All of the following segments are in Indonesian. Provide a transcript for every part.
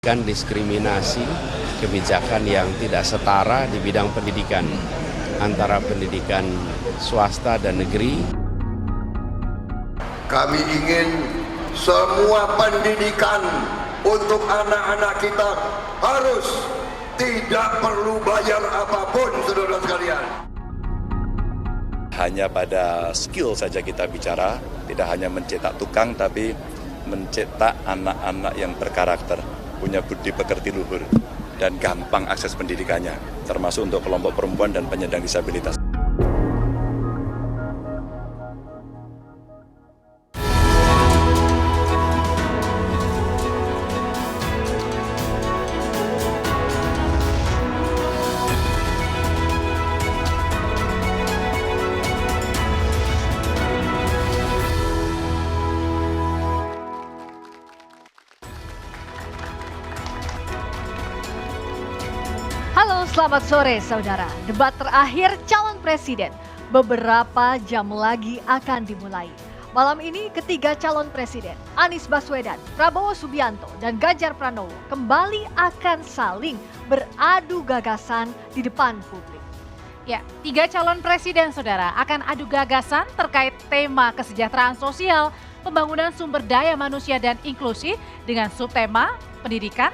Kan diskriminasi, kebijakan yang tidak setara di bidang pendidikan antara pendidikan swasta dan negeri. Kami ingin semua pendidikan untuk anak-anak kita harus tidak perlu bayar apapun, saudara sekalian. Hanya pada skill saja kita bicara, tidak hanya mencetak tukang tapi mencetak anak-anak yang berkarakter, punya budi pekerti luhur, dan gampang akses pendidikannya, termasuk untuk kelompok perempuan dan penyandang disabilitas. Halo, selamat sore saudara. Debat terakhir calon presiden beberapa jam lagi akan dimulai. Malam ini ketiga calon presiden, Anies Baswedan, Prabowo Subianto, dan Ganjar Pranowo kembali akan saling beradu gagasan di depan publik. Ya, tiga calon presiden saudara akan adu gagasan terkait tema kesejahteraan sosial, pembangunan sumber daya manusia dan inklusi dengan subtema pendidikan,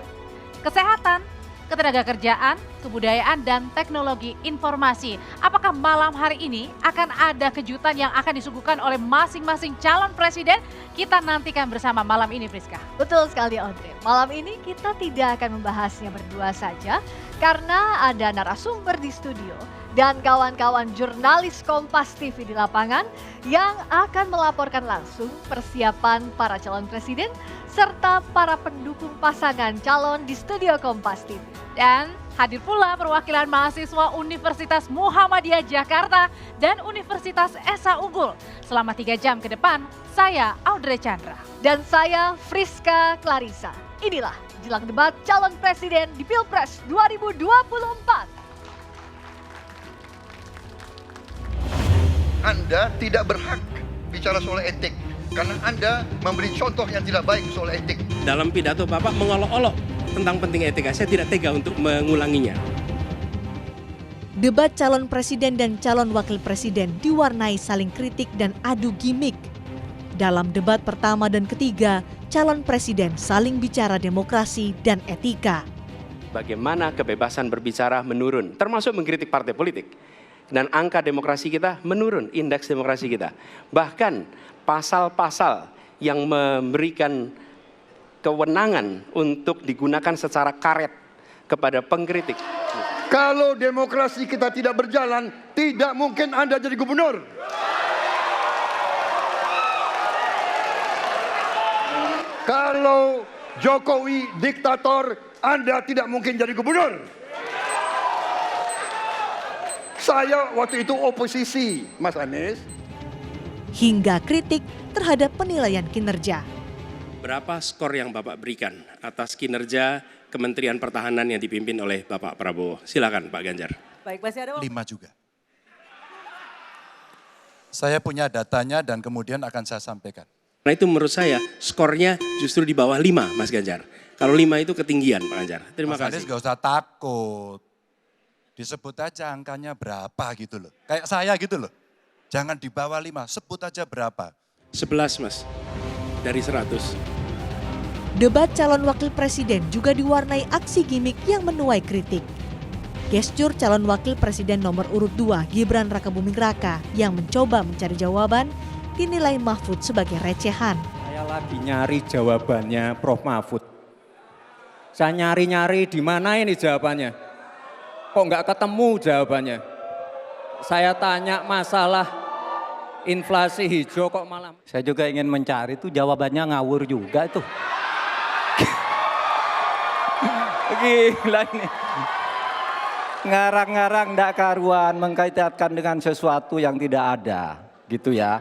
kesehatan, ketenagakerjaan, kebudayaan, dan teknologi informasi. Apakah malam hari ini akan ada kejutan yang akan disuguhkan oleh masing-masing calon presiden? Kita nantikan bersama malam ini, Friska. Betul sekali, Audrey. Malam ini kita tidak akan membahasnya berdua saja karena ada narasumber di studio dan kawan-kawan jurnalis Kompas TV di lapangan yang akan melaporkan langsung persiapan para calon presiden serta para pendukung pasangan calon di studio Kompas TV. Dan hadir pula perwakilan mahasiswa Universitas Muhammadiyah Jakarta dan Universitas Esa Unggul. Selama 3 jam ke depan, saya Audrey Chandra. Dan saya Friska Clarissa. Inilah jelang debat calon presiden di Pilpres 2024. Anda tidak berhak bicara soal etik karena Anda memberi contoh yang tidak baik soal etik. Dalam pidato Bapak mengolok-olok tentang penting etika, saya tidak tega untuk mengulanginya. Debat calon presiden dan calon wakil presiden diwarnai saling kritik dan adu gimmick. Dalam debat pertama dan ketiga, calon presiden saling bicara demokrasi dan etika. Bagaimana kebebasan berbicara menurun, termasuk mengkritik partai politik. Dan angka demokrasi kita menurun, indeks demokrasi kita. Bahkan pasal-pasal yang memberikan kewenangan untuk digunakan secara karet kepada pengkritik. Kalau demokrasi kita tidak berjalan, tidak mungkin Anda jadi gubernur. Kalau Jokowi diktator, Anda tidak mungkin jadi gubernur. Saya waktu itu oposisi, Mas Anies. Hingga kritik terhadap penilaian kinerja. Berapa skor yang Bapak berikan atas kinerja Kementerian Pertahanan yang dipimpin oleh Bapak Prabowo? Silakan Pak Ganjar. Baik, masih ada 5 juga. Saya punya datanya dan kemudian akan saya sampaikan. Karena itu menurut saya skornya justru di bawah 5 Mas Ganjar. Kalau 5 itu ketinggian Pak Ganjar. Terima Mas kasih. Anies gak usah takut. Disebut aja angkanya berapa gitu loh. Kayak saya gitu loh. Jangan di bawah 5, sebut aja berapa. 11 Mas, dari 100. Debat calon wakil presiden juga diwarnai aksi gimmick yang menuai kritik. Gestur calon wakil presiden nomor urut 2 Gibran Rakabuming Raka yang mencoba mencari jawaban dinilai Mahfud sebagai recehan. Saya lagi nyari jawabannya Prof. Mahfud. Saya nyari-nyari di mana ini jawabannya. Kok nggak ketemu jawabannya. Saya tanya masalah inflasi hijau kok malam. Saya juga ingin mencari itu jawabannya ngawur juga itu. Gila ini. Ngarang-ngarang ndak karuan mengkaitkan dengan sesuatu yang tidak ada. Gitu ya.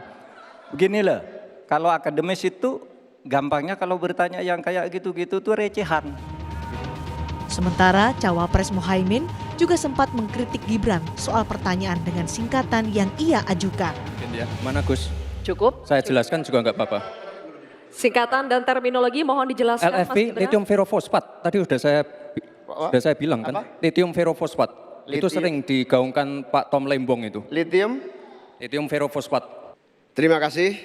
Begini loh, kalau akademis itu gampangnya kalau bertanya yang kayak gitu-gitu tuh recehan. Sementara Cawapres Muhaimin juga sempat mengkritik Gibran soal pertanyaan dengan singkatan yang ia ajukan. Mana Gus? cukup. Saya jelaskan juga nggak apa-apa. Singkatan dan terminologi mohon dijelaskan Mas LFP, Gibran. lithium ferrofosfat. Tadi sudah saya bilang kan, lithium ferrofosfat. Itu sering digaungkan Pak Tom Lembong itu. Lithium? Lithium ferrofosfat. Terima kasih.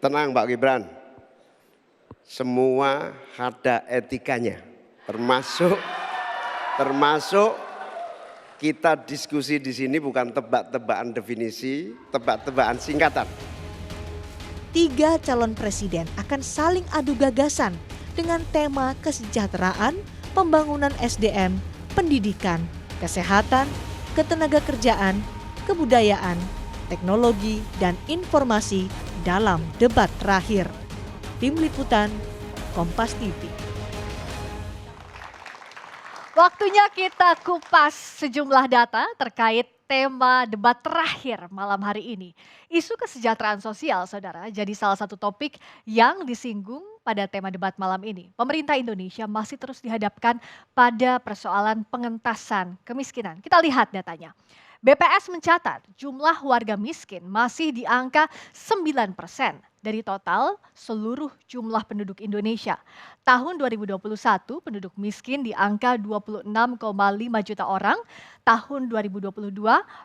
Tenang Pak Gibran. Semua ada etikanya. Termasuk kita diskusi di sini bukan tebak-tebakan definisi, tebak-tebakan singkatan. 3 calon presiden akan saling adu gagasan dengan tema kesejahteraan, pembangunan SDM, pendidikan, kesehatan, ketenagakerjaan, kebudayaan, teknologi, dan informasi dalam debat terakhir. Tim Liputan, Kompas TV. Waktunya kita kupas sejumlah data terkait tema debat terakhir malam hari ini. Isu kesejahteraan sosial, saudara, jadi salah satu topik yang disinggung pada tema debat malam ini. Pemerintah Indonesia masih terus dihadapkan pada persoalan pengentasan kemiskinan. Kita lihat datanya. BPS mencatat jumlah warga miskin masih di angka 9% dari total seluruh jumlah penduduk Indonesia. Tahun 2021 penduduk miskin di angka 26,5 juta orang, tahun 2022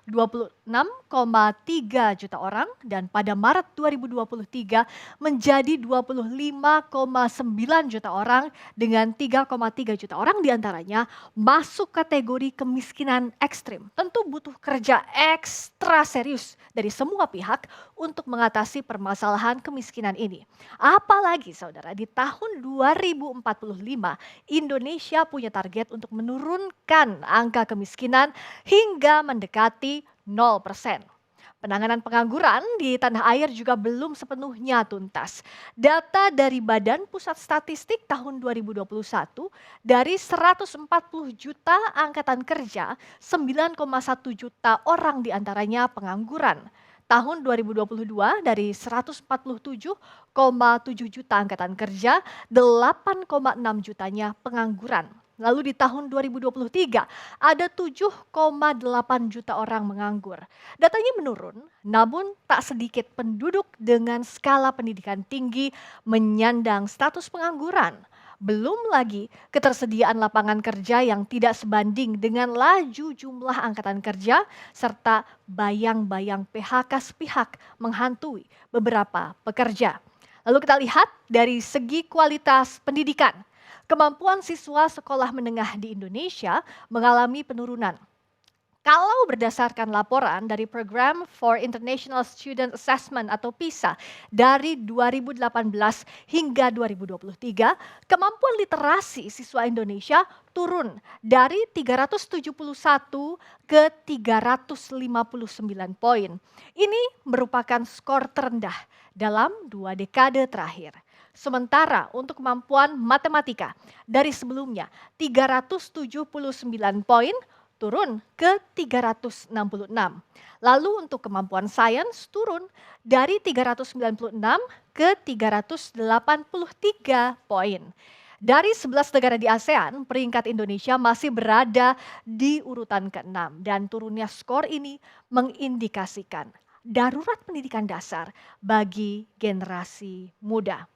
26,3 juta orang, dan pada Maret 2023 menjadi 25,9 juta orang dengan 3,3 juta orang diantaranya masuk kategori kemiskinan ekstrim. Tentu butuh kerja ekstra serius dari semua pihak untuk mengatasi permasalahan kemiskinan ini. Apalagi saudara, di tahun 2045 Indonesia punya target untuk menurunkan angka kemiskinan hingga mendekati 0%. Penanganan pengangguran di tanah air juga belum sepenuhnya tuntas. Data dari Badan Pusat Statistik tahun 2021, dari 140 juta angkatan kerja, 9,1 juta orang diantaranya pengangguran. Tahun 2022 dari 147,7 juta angkatan kerja, 8,6 jutanya pengangguran. Lalu di tahun 2023 ada 7,8 juta orang menganggur. Datanya menurun, namun tak sedikit penduduk dengan skala pendidikan tinggi menyandang status pengangguran. Belum lagi ketersediaan lapangan kerja yang tidak sebanding dengan laju jumlah angkatan kerja serta bayang-bayang PHK sepihak menghantui beberapa pekerja. Lalu kita lihat dari segi kualitas pendidikan. Kemampuan siswa sekolah menengah di Indonesia mengalami penurunan. Kalau berdasarkan laporan dari Program for International Student Assessment atau PISA dari 2018 hingga 2023, kemampuan literasi siswa Indonesia turun dari 371 ke 359 poin. Ini merupakan skor terendah dalam 2 dekade terakhir. Sementara untuk kemampuan matematika dari sebelumnya 379 poin turun ke 366. Lalu untuk kemampuan sains turun dari 396 ke 383 poin. Dari 11 negara di ASEAN, peringkat Indonesia masih berada di urutan ke-6 dan turunnya skor ini mengindikasikan darurat pendidikan dasar bagi generasi muda.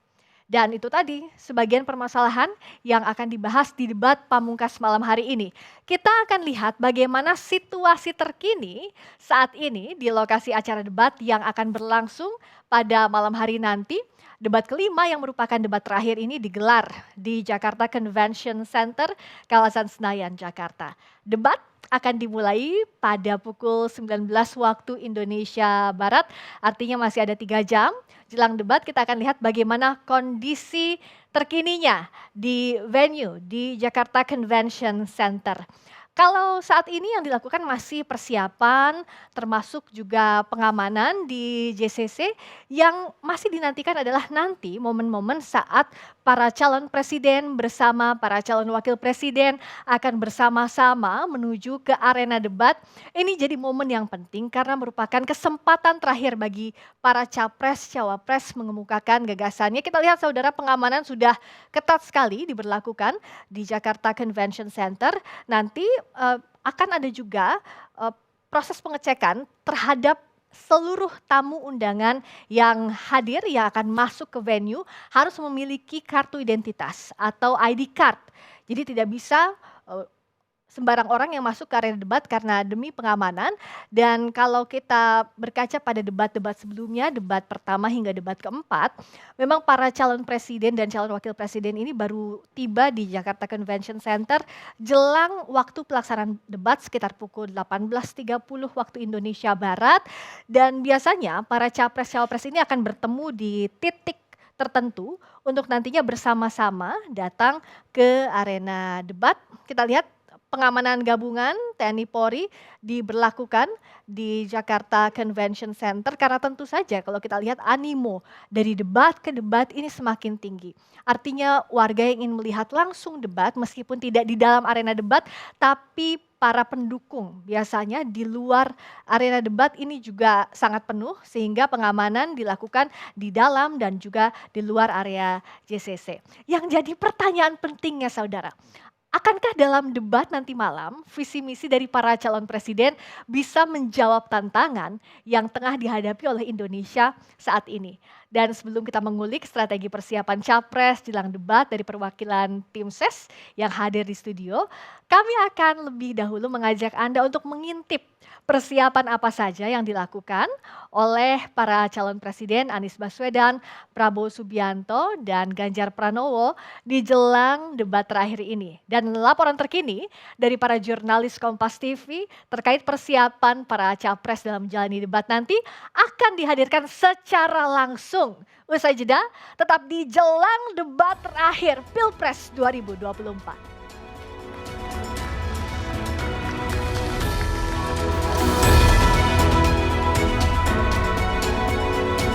Dan itu tadi sebagian permasalahan yang akan dibahas di debat pamungkas malam hari ini. Kita akan lihat bagaimana situasi terkini saat ini di lokasi acara debat yang akan berlangsung pada malam hari nanti. Debat kelima yang merupakan debat terakhir ini digelar di Jakarta Convention Center, kawasan Senayan, Jakarta. Debat akan dimulai pada pukul 19 waktu Indonesia Barat, artinya masih ada 3 jam. Jelang debat kita akan lihat bagaimana kondisi terkininya di venue di Jakarta Convention Center. Kalau saat ini yang dilakukan masih persiapan termasuk juga pengamanan di JCC, yang masih dinantikan adalah nanti momen-momen saat para calon presiden bersama para calon wakil presiden akan bersama-sama menuju ke arena debat. Ini jadi momen yang penting karena merupakan kesempatan terakhir bagi para capres, cawapres mengemukakan gagasannya. Kita lihat saudara, pengamanan sudah ketat sekali diberlakukan di Jakarta Convention Center. Nanti akan ada juga proses pengecekan terhadap seluruh tamu undangan yang hadir yang akan masuk ke venue harus memiliki kartu identitas atau ID card. Jadi tidak bisa sembarang orang yang masuk ke arena debat karena demi pengamanan. Dan kalau kita berkaca pada debat-debat sebelumnya, debat pertama hingga debat keempat, memang para calon presiden dan calon wakil presiden ini baru tiba di Jakarta Convention Center jelang waktu pelaksanaan debat sekitar pukul 18.30 waktu Indonesia Barat. Dan biasanya para capres-cawapres ini akan bertemu di titik tertentu untuk nantinya bersama-sama datang ke arena debat. Kita lihat pengamanan gabungan TNI Polri diberlakukan di Jakarta Convention Center karena tentu saja kalau kita lihat animo dari debat ke debat ini semakin tinggi. Artinya warga yang ingin melihat langsung debat meskipun tidak di dalam arena debat, tapi para pendukung biasanya di luar arena debat ini juga sangat penuh sehingga pengamanan dilakukan di dalam dan juga di luar area JCC. Yang jadi pertanyaan pentingnya saudara, akankah dalam debat nanti malam visi misi dari para calon presiden bisa menjawab tantangan yang tengah dihadapi oleh Indonesia saat ini? Dan sebelum kita mengulik strategi persiapan capres jelang debat dari perwakilan tim SES yang hadir di studio, kami akan lebih dahulu mengajak Anda untuk mengintip persiapan apa saja yang dilakukan oleh para calon presiden Anies Baswedan, Prabowo Subianto, dan Ganjar Pranowo di jelang debat terakhir ini. Dan laporan terkini dari para jurnalis Kompas TV terkait persiapan para capres dalam menjalani debat nanti akan dihadirkan secara langsung. Usai jeda, tetap di jelang debat terakhir Pilpres 2024.